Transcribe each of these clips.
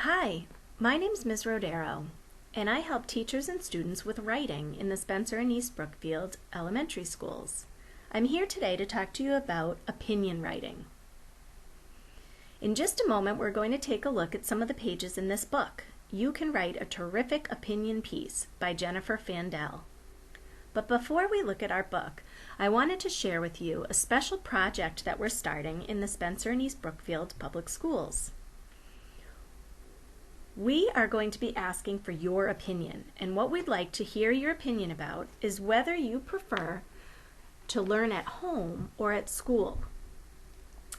Hi, my name's Ms. Rodero, and I help teachers and students with writing in the Spencer and East Brookfield elementary schools. I'm here today to talk to you about opinion writing. In just a moment, we're going to take a look at some of the pages in this book. You Can Write a Terrific Opinion Piece by Jennifer Fandel. But before we look at our book, I wanted to share with you a special project that we're starting in the Spencer and East Brookfield Public Schools. We are going to be asking for your opinion, and what we'd like to hear your opinion about is whether you prefer to learn at home or at school.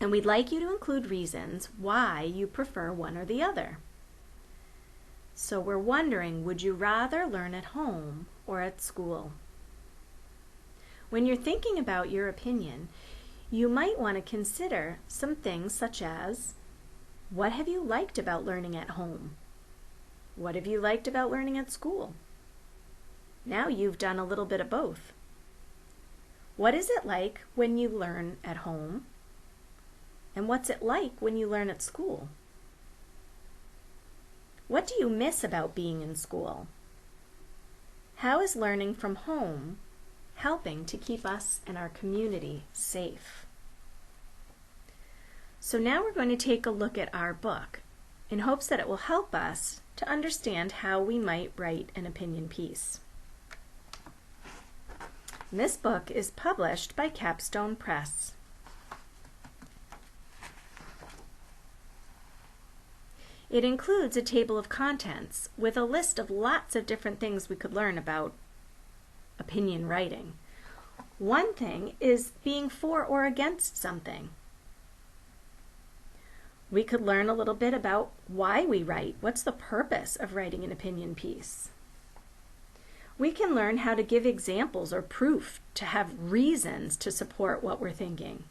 And we'd like you to include reasons why you prefer one or the other. So we're wondering, would you rather learn at home or at school? When you're thinking about your opinion, you might want to consider some things such as, what have you liked about learning at home? What have you liked about learning at school? Now you've done a little bit of both. What is it like when you learn at home? And what's it like when you learn at school? What do you miss about being in school? How is learning from home helping to keep us and our community safe? So now we're going to take a look at our book in hopes that it will help us to understand how we might write an opinion piece. This book is published by Capstone Press. It includes a table of contents with a list of lots of different things we could learn about opinion writing. One thing is being for or against something. We could learn a little bit about why we write. What's the purpose of writing an opinion piece? We can learn how to give examples or proof to have reasons to support what we're thinking.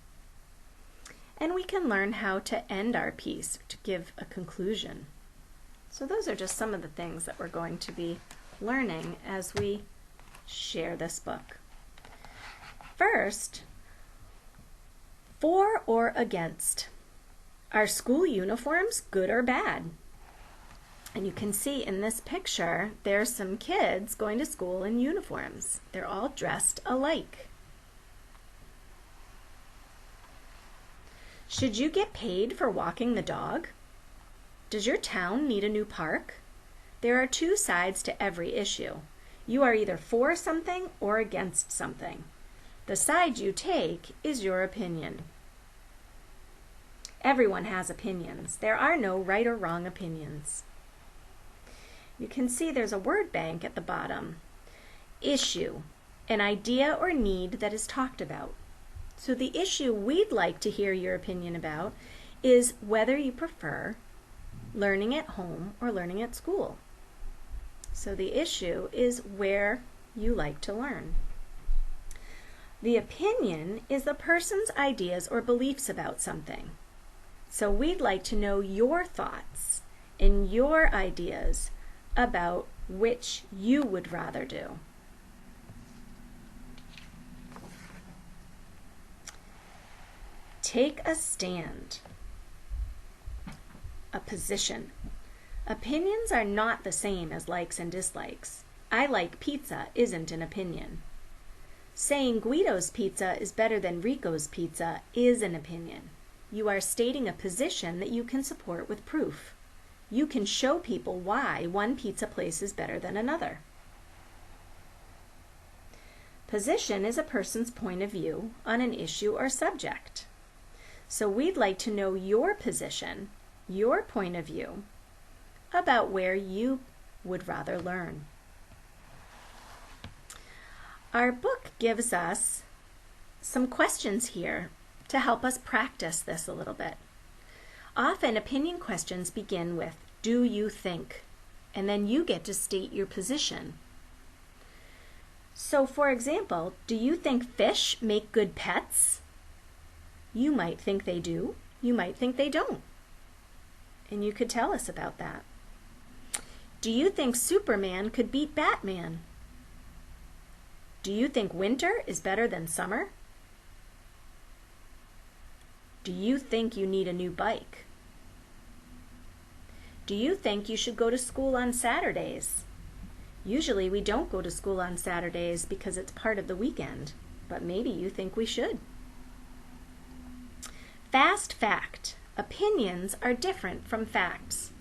And we can learn how to end our piece, to give a conclusion. So those are just some of the things that we're going to be learning as we share this book. First, for or against. Are school uniforms good or bad? And you can see in this picture, there's some kids going to school in uniforms. They're all dressed alike. Should you get paid for walking the dog? Does your town need a new park? There are two sides to every issue. You are either for something or against something. The side you take is your opinion. Everyone has opinions. There are no right or wrong opinions. You can see there's a word bank at the bottom. Issue, an idea or need that is talked about. So the issue we'd like to hear your opinion about is whether you prefer learning at home or learning at school. So the issue is where you like to learn. The opinion is the person's ideas or beliefs about something. So we'd like to know your thoughts and your ideas about which you would rather do. Take a stand. A position. Opinions are not the same as likes and dislikes. I like pizza isn't an opinion. Saying Guido's pizza is better than Rico's pizza is an opinion. You are stating a position that you can support with proof. You can show people why one pizza place is better than another. Position is a person's point of view on an issue or subject. So we'd like to know your position, your point of view, about where you would rather learn. Our book gives us some questions here to help us practice this a little bit. Often opinion questions begin with, do you think? And then you get to state your position. So for example, do you think fish make good pets? You might think they do. You might think they don't. And you could tell us about that. Do you think Superman could beat Batman? Do you think winter is better than summer? Do you think you need a new bike? Do you think you should go to school on Saturdays? Usually we don't go to school on Saturdays because it's part of the weekend, but maybe you think we should. Fast fact. Opinions are different from facts.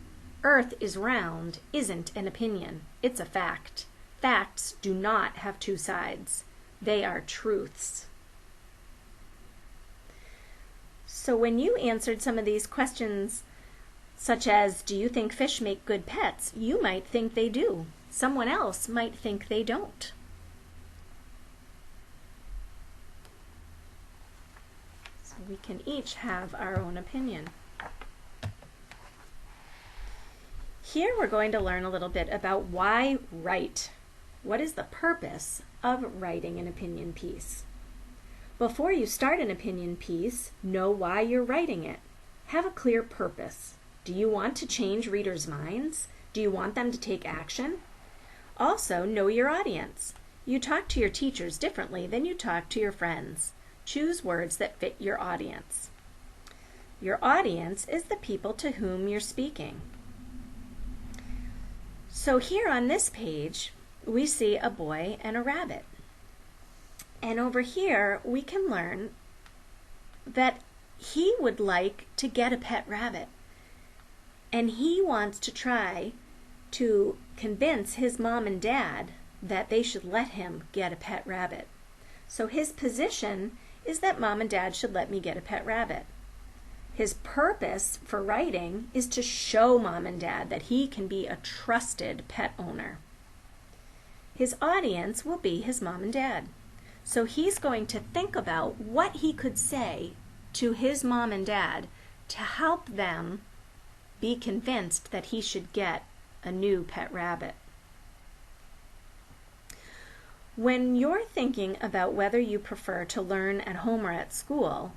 Earth is round isn't an opinion, it's a fact. Facts do not have two sides. They are truths. So when you answered some of these questions, such as, do you think fish make good pets? You might think they do. Someone else might think they don't. So we can each have our own opinion. Here we're going to learn a little bit about why write. What is the purpose of writing an opinion piece? Before you start an opinion piece, know why you're writing it. Have a clear purpose. Do you want to change readers' minds? Do you want them to take action? Also, know your audience. You talk to your teachers differently than you talk to your friends. Choose words that fit your audience. Your audience is the people to whom you're speaking. So here on this page, we see a boy and a rabbit. And over here, we can learn that he would like to get a pet rabbit. And he wants to try to convince his mom and dad that they should let him get a pet rabbit. So his position is that mom and dad should let me get a pet rabbit. His purpose for writing is to show mom and dad that he can be a trusted pet owner. His audience will be his mom and dad. So he's going to think about what he could say to his mom and dad to help them be convinced that he should get a new pet rabbit. When you're thinking about whether you prefer to learn at home or at school,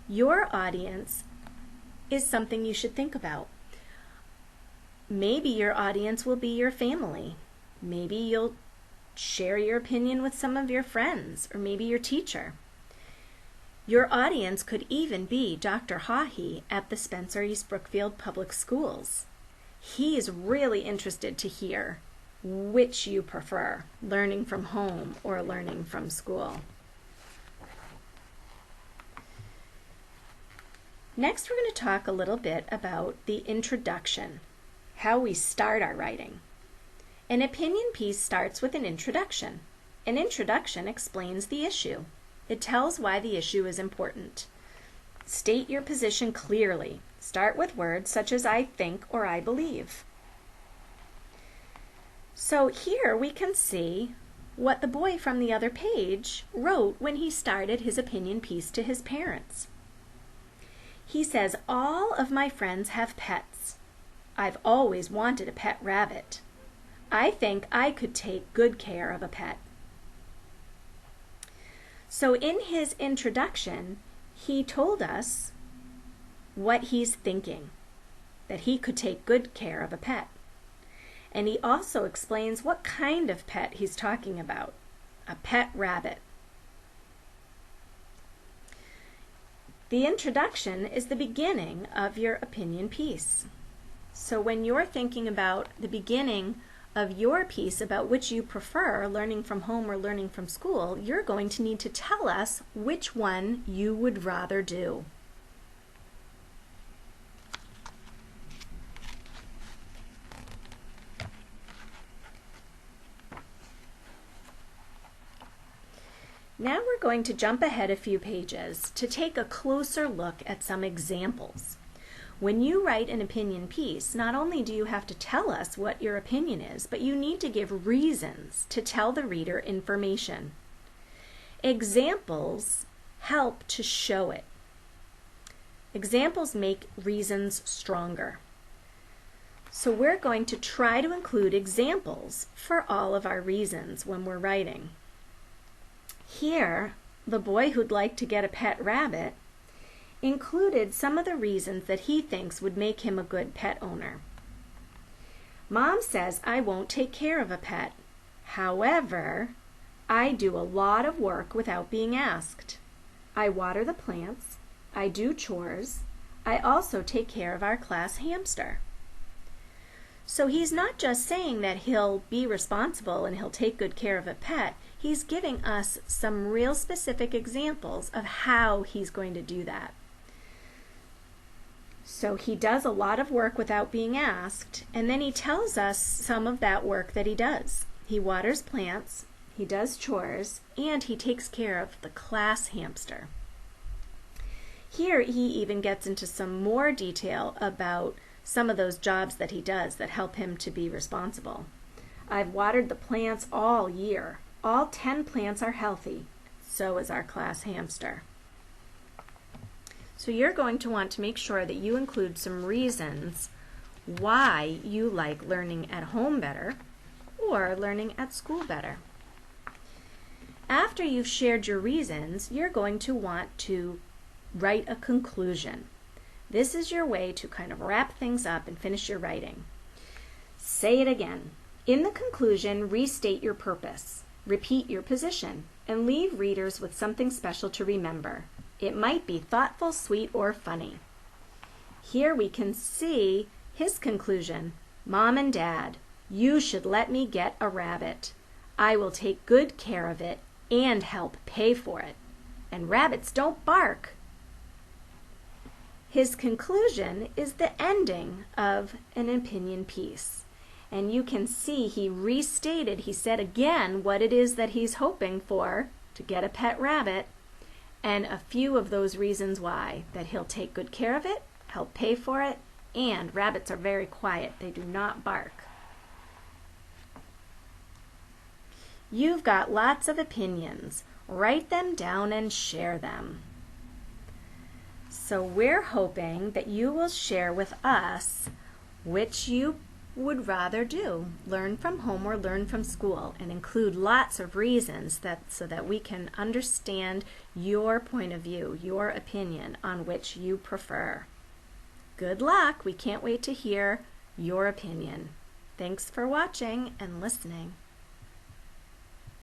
your audience is something you should think about. Maybe your audience will be your family. Maybe you'll share your opinion with some of your friends, or maybe your teacher. Your audience could even be Dr. Haughey at the Spencer East Brookfield Public Schools. He is really interested to hear which you prefer, learning from home or learning from school. Next, we're going to talk a little bit about the introduction, how we start our writing. An opinion piece starts with an introduction. An introduction explains the issue. It tells why the issue is important. State your position clearly. Start with words such as I think or I believe. So here we can see what the boy from the other page wrote when he started his opinion piece to his parents. He says, all of my friends have pets. I've always wanted a pet rabbit. I think I could take good care of a pet. So in his introduction, he told us what he's thinking, that he could take good care of a pet. And he also explains what kind of pet he's talking about, a pet rabbit. The introduction is the beginning of your opinion piece. So when you're thinking about the beginning of your piece about which you prefer, learning from home or learning from school, you're going to need to tell us which one you would rather do. Now we're going to jump ahead a few pages to take a closer look at some examples. When you write an opinion piece, not only do you have to tell us what your opinion is, but you need to give reasons to tell the reader information. Examples help to show it. Examples make reasons stronger. So we're going to try to include examples for all of our reasons when we're writing. Here, the boy who'd like to get a pet rabbit included some of the reasons that he thinks would make him a good pet owner. Mom says I won't take care of a pet. However, I do a lot of work without being asked. I water the plants. I do chores. I also take care of our class hamster. So he's not just saying that he'll be responsible and he'll take good care of a pet. He's giving us some real specific examples of how he's going to do that. So he does a lot of work without being asked, and then he tells us some of that work that he does. He waters plants, he does chores, and he takes care of the class hamster. Here he even gets into some more detail about some of those jobs that he does that help him to be responsible. I've watered the plants all year. All 10 plants are healthy. So is our class hamster. So you're going to want to make sure that you include some reasons why you like learning at home better or learning at school better. After you've shared your reasons, you're going to want to write a conclusion. This is your way to kind of wrap things up and finish your writing. Say it again. In the conclusion, restate your purpose, repeat your position, and leave readers with something special to remember. It might be thoughtful, sweet, or funny. Here we can see his conclusion. Mom and Dad, you should let me get a rabbit. I will take good care of it and help pay for it. And rabbits don't bark. His conclusion is the ending of an opinion piece. And you can see he restated, he said again what it is that he's hoping for to get a pet rabbit, and a few of those reasons why. That he'll take good care of it, help pay for it, and rabbits are very quiet. They do not bark. You've got lots of opinions. Write them down and share them. So we're hoping that you will share with us which you would rather do, learn from home or learn from school, and include lots of reasons so that we can understand your point of view, your opinion on which you prefer. Good luck. We can't wait to hear your opinion. Thanks for watching and listening.